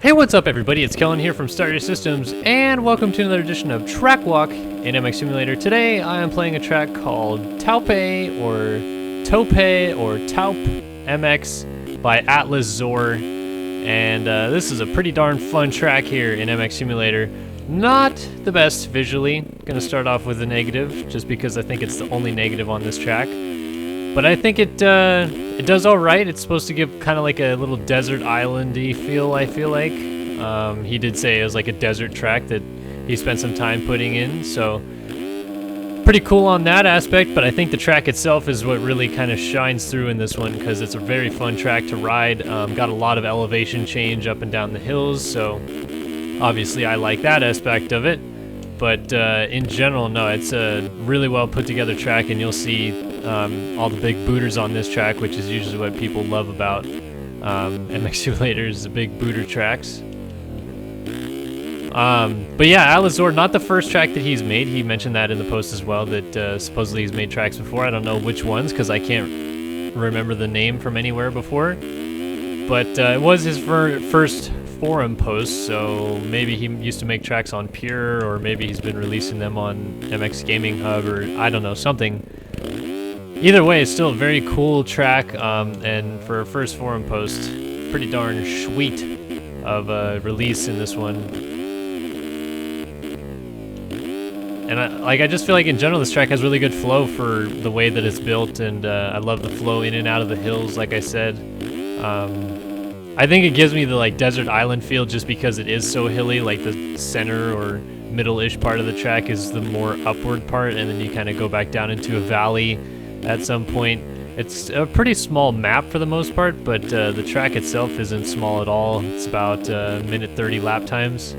Hey, what's up everybody? It's Kellen here from Starter Systems, and welcome to another edition of Track Walk in MX Simulator. Today I am playing a track called Taupe MX by Atlas Zor, and this is a pretty darn fun track here in MX Simulator. Not the best visually. Gonna start off with a negative, just because I think it's the only negative on this track. But I think it does all right. It's supposed to give kind of like a little desert island-y feel, I feel like. He did say it was like a desert track that he spent some time putting in, so pretty cool on that aspect, but I think the track itself is what really kind of shines through in this one, because it's a very fun track to ride. Got a lot of elevation change up and down the hills, so obviously I like that aspect of it. But in general, no, it's a really well put together track, and you'll see all the big booters on this track, which is usually what people love about MX Simulators, the big booter tracks. But yeah, Atlas Zor, not the first track that he's made. He mentioned that in the post as well, that supposedly he's made tracks before. I don't know which ones, because I can't remember the name from anywhere before. But it was his first forum post, so maybe he used to make tracks on Pure, or maybe he's been releasing them on MX Gaming Hub, or I don't know, something. Either way, it's still a very cool track, and for a first forum post, pretty darn sweet of a release in this one. And I just feel like in general this track has really good flow for the way that it's built, and I love the flow in and out of the hills, like I said. I think it gives me the like desert island feel just because it is so hilly. Like the center or middle-ish part of the track is the more upward part, and then you kind of go back down into a valley at some point. It's a pretty small map for the most part, but the track itself isn't small at all. It's about minute 30 lap times.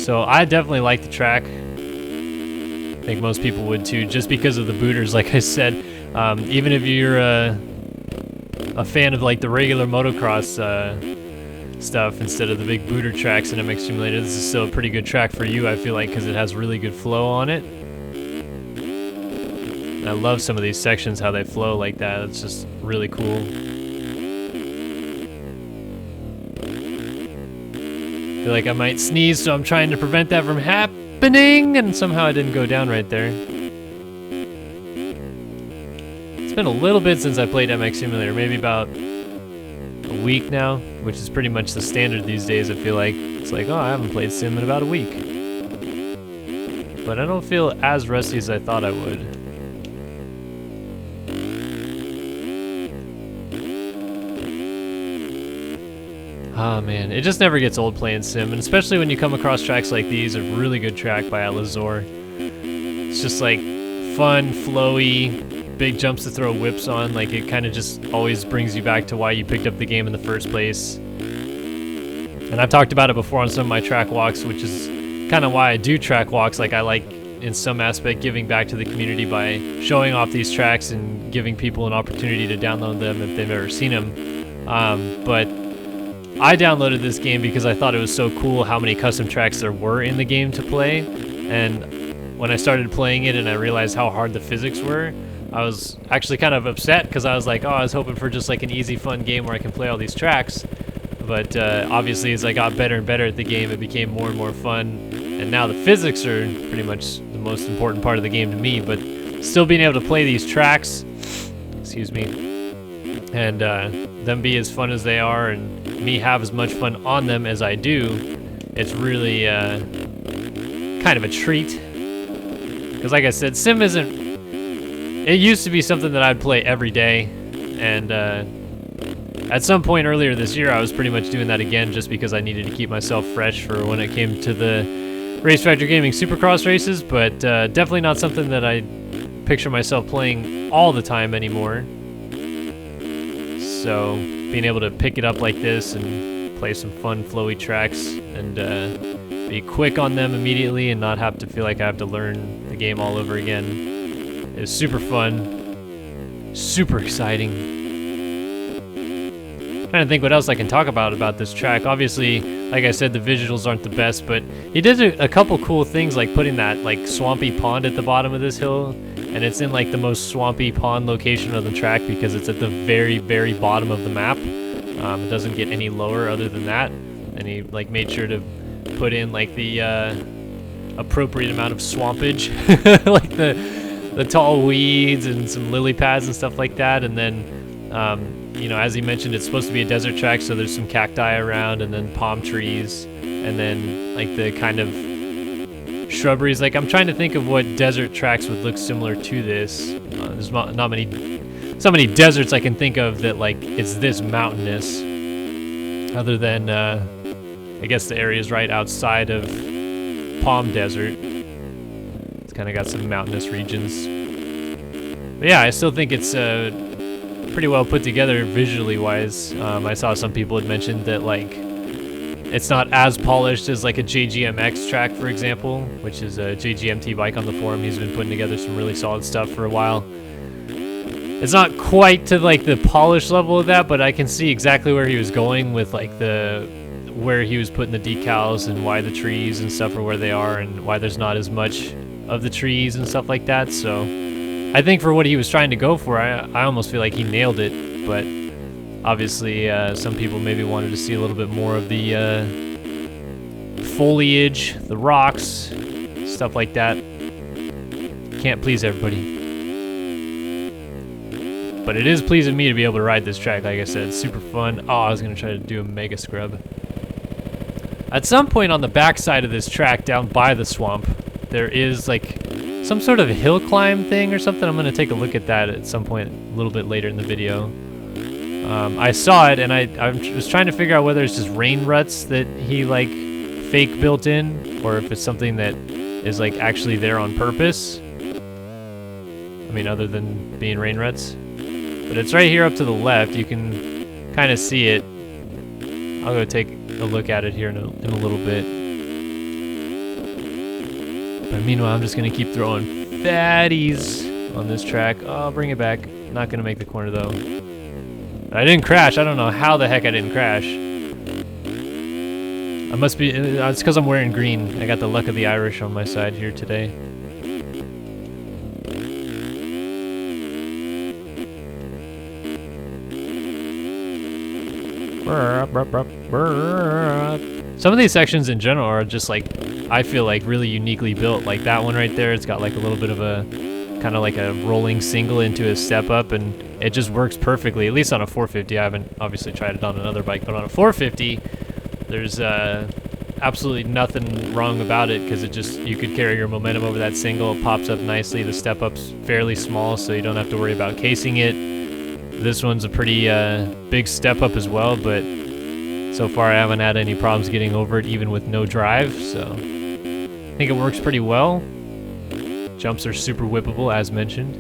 So I definitely like the track. I think most people would too, just because of the booters, like I said. Even if you're a fan of like the regular motocross stuff instead of the big booter tracks in MX Simulator, this is still a pretty good track for you, I feel like, because it has really good flow on it. And I love some of these sections, how they flow like that. It's just really cool. I feel like I might sneeze, so I'm trying to prevent that from happening, and somehow I didn't go down right there. It's been a little bit since I played MX Simulator, maybe about a week now, which is pretty much the standard these days, I feel like. It's like, oh, I haven't played Sim in about a week. But I don't feel as rusty as I thought I would. Ah, man, it just never gets old playing Sim, and especially when you come across tracks like these. A really good track by Atlas Zor. It's just like fun, flowy, big jumps to throw whips on. Like, it kind of just always brings you back to why you picked up the game in the first place. And I've talked about it before on some of my track walks, which is kind of why I do track walks. Like, I like, in some aspect, giving back to the community by showing off these tracks and giving people an opportunity to download them if they've never seen them. But I downloaded this game because I thought it was so cool how many custom tracks there were in the game to play. And when I started playing it and I realized how hard the physics were, I was actually kind of upset, because I was like, oh, I was hoping for just like an easy, fun game where I can play all these tracks. But obviously, as I got better and better at the game, it became more and more fun. And now the physics are pretty much the most important part of the game to me. But still being able to play these tracks, excuse me, and them be as fun as they are, and me have as much fun on them as I do, it's really kind of a treat. Because like I said, Sim isn't... It used to be something that I'd play every day, and at some point earlier this year I was pretty much doing that again, just because I needed to keep myself fresh for when it came to the Race Factor Gaming Supercross races, but definitely not something that I picture myself playing all the time anymore. So being able to pick it up like this and play some fun flowy tracks and be quick on them immediately and not have to feel like I have to learn the game all over again is super fun, super exciting. Trying to think what else I can talk about this track. Obviously, like I said, the visuals aren't the best, but he did a couple cool things, like putting that like swampy pond at the bottom of this hill, and it's in like the most swampy pond location of the track because it's at the very, very bottom of the map. It doesn't get any lower other than that. and he like made sure to put in like the appropriate amount of swampage, like the tall weeds and some lily pads and stuff like that. And then, you know, as he mentioned, it's supposed to be a desert track, so there's some cacti around, and then palm trees, and then like the kind of shrubberies. Like, I'm trying to think of what desert tracks would look similar to this. There's not so many deserts I can think of that like it's this mountainous, other than I guess the areas right outside of Palm Desert. It's kind of got some mountainous regions. But yeah, I still think it's pretty well put together visually wise. I saw some people had mentioned that like it's not as polished as like a JGMX track, for example, which is a JGMT bike on the forum. He's been putting together some really solid stuff for a while. It's not quite to like the polished level of that, but I can see exactly where he was going with like where he was putting the decals and why the trees and stuff are where they are and why there's not as much of the trees and stuff like that. So I think for what he was trying to go for, I almost feel like he nailed it. But obviously some people maybe wanted to see a little bit more of the foliage, the rocks, stuff like that. Can't please everybody. But it is pleasing me to be able to ride this track. Like I said, it's super fun. Oh, I was going to try to do a mega scrub. At some point on the backside of this track, down by the swamp, there is like some sort of hill climb thing or something. I'm going to take a look at that at some point a little bit later in the video. I saw it, and I was trying to figure out whether it's just rain ruts that he like fake built in, or if it's something that is like actually there on purpose. I mean, other than being rain ruts. But it's right here up to the left. You can kind of see it. I'll go take a look at it here in a little bit. But meanwhile, I'm just going to keep throwing fatties on this track. Oh, I'll bring it back. Not going to make the corner, though. I didn't crash. I don't know how the heck I didn't crash. I must be... It's because I'm wearing green. I got the luck of the Irish on my side here today. Some of these sections in general are just like, I feel like really uniquely built. Like that one right there, it's got like a little bit of a kind of like a rolling single into a step up, and it just works perfectly, at least on a 450. I haven't obviously tried it on another bike, but on a 450 there's absolutely nothing wrong about it, because it just, you could carry your momentum over that single. It pops up nicely. The step up's fairly small, so you don't have to worry about casing it. This one's a pretty big step up as well, but so far I haven't had any problems getting over it, even with no drive, so I think it works pretty well. Jumps are super whippable, as mentioned.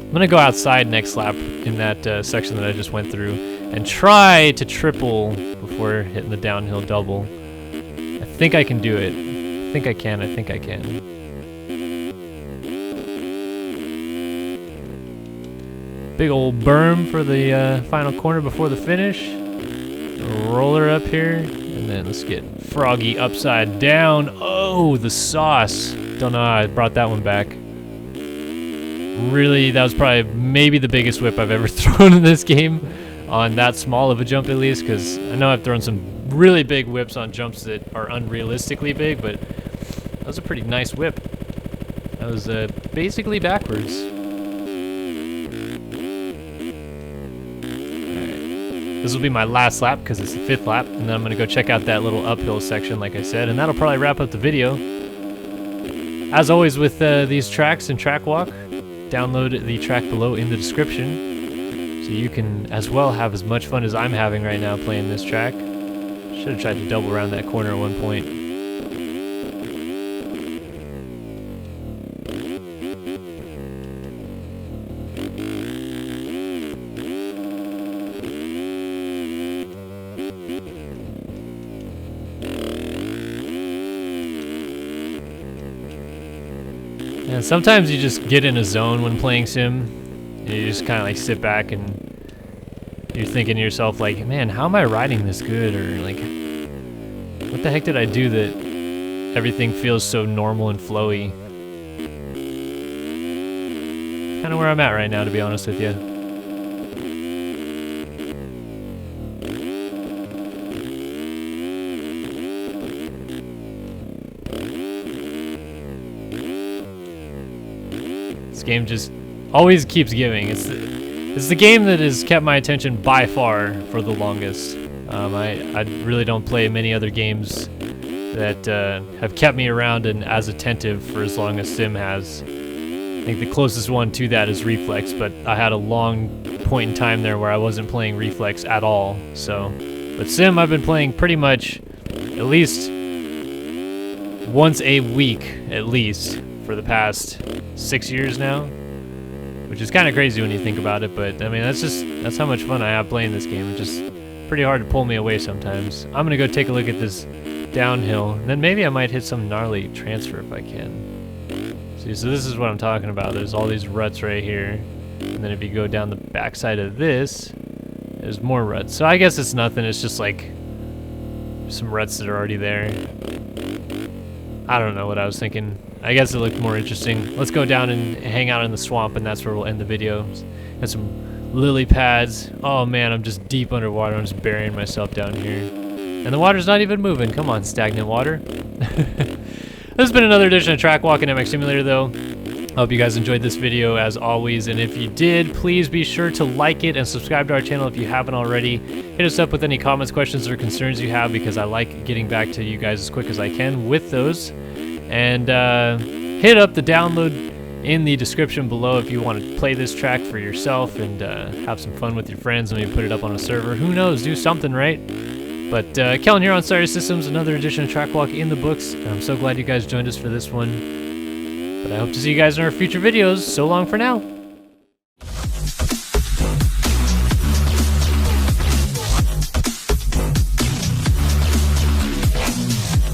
I'm going to go outside next lap in that section that I just went through and try to triple before hitting the downhill double. I think I can do it. I think I can. Big old berm for the final corner before the finish. Roller up here, and then let's get Froggy upside down. Oh, the sauce. Don't know how I brought that one back. Really, that was probably maybe the biggest whip I've ever thrown in this game, on that small of a jump at least, because I know I've thrown some really big whips on jumps that are unrealistically big, but that was a pretty nice whip. That was basically backwards. This will be my last lap because it's the 5th lap, and then I'm going to go check out that little uphill section like I said, and that'll probably wrap up the video. As always with these tracks and track walk, download the track below in the description so you can as well have as much fun as I'm having right now playing this track. Should have tried to double around that corner at one point. And sometimes you just get in a zone when playing sim, and you just kind of like sit back and you're thinking to yourself like, man, how am I riding this good? Or like, what the heck did I do that everything feels so normal and flowy? Kind of where I'm at right now, to be honest with you. game just always keeps giving. It's the game that has kept my attention by far for the longest. I really don't play many other games that have kept me around and as attentive for as long as Sim has. I think the closest one to that is Reflex, but I had a long point in time there where I wasn't playing Reflex at all. So, but Sim I've been playing pretty much at least once a week at least for the past 6 years now, which is kind of crazy when you think about it. But I mean, that's how much fun I have playing this game. It's just pretty hard to pull me away sometimes. I'm gonna go take a look at this downhill, and then maybe I might hit some gnarly transfer if I can. See, so this is what I'm talking about. There's all these ruts right here, and then if you go down the backside of this, there's more ruts. So I guess it's nothing. It's just like some ruts that are already there. I don't know what I was thinking. I guess it looked more interesting. Let's go down and hang out in the swamp, and that's where we'll end the video. Got some lily pads. Oh man, I'm just deep underwater. I'm just burying myself down here. And the water's not even moving. Come on, stagnant water. This has been another edition of Track Walk and MX Simulator, though. I hope you guys enjoyed this video, as always. And if you did, please be sure to like it and subscribe to our channel if you haven't already. Hit us up with any comments, questions, or concerns you have, because I like getting back to you guys as quick as I can with those. And hit up the download in the description below if you want to play this track for yourself and have some fun with your friends and maybe put it up on a server. Who knows? Do something, right? But Kellen here on Star Systems, another edition of Track Walk in the books. And I'm so glad you guys joined us for this one. But I hope to see you guys in our future videos. So long for now.